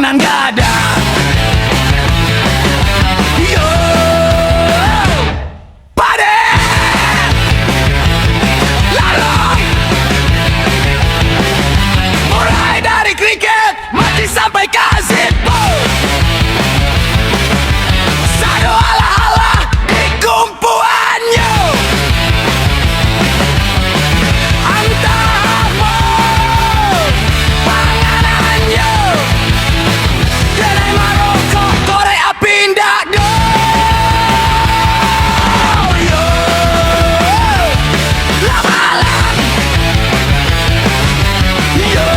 Gong nan gadang. Yo, pade larang. Mulai dari kriket mati sampai kasih. Sado ala-ala di kumpulannya. Antarmu panganannya. Dari Maroko, Korea pindah do. Yo, lamalan. Yo,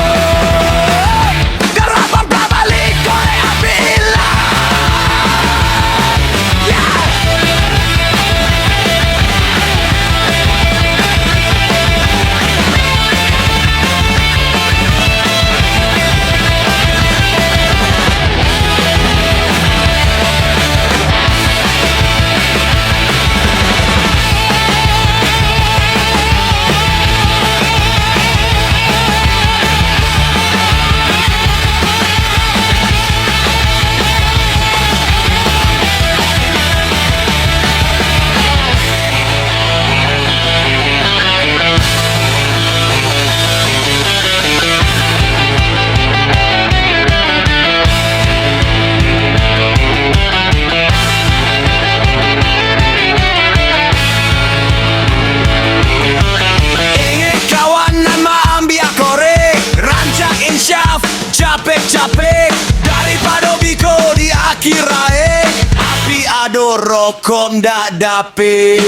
garapan prabalik Korea bilang. Yeah. Capek-capek daripada biko di akhir air. Api ado rokok ndak dapet.